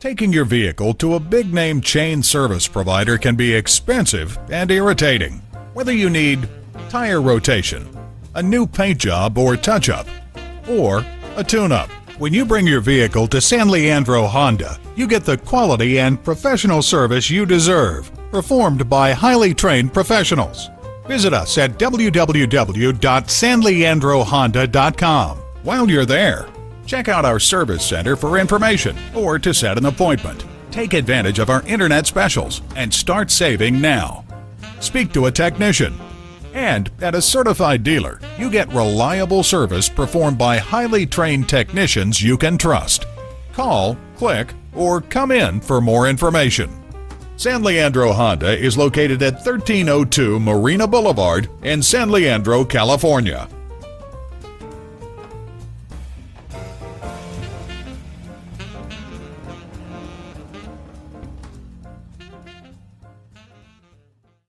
Taking your vehicle to a big-name chain service provider can be expensive and irritating. Whether you need tire rotation, a new paint job or touch-up, or a tune-up, when you bring your vehicle to San Leandro Honda, you get the quality and professional service you deserve, performed by highly trained professionals. Visit us at www.sanleandrohonda.com. While you're there, check out our service center for information or to set an appointment. Take advantage of our internet specials and start saving now. Speak to a technician. And at a certified dealer, you get reliable service performed by highly trained technicians you can trust. Call, click, or come in for more information. San Leandro Honda is located at 1302 Marina Boulevard in San Leandro, California.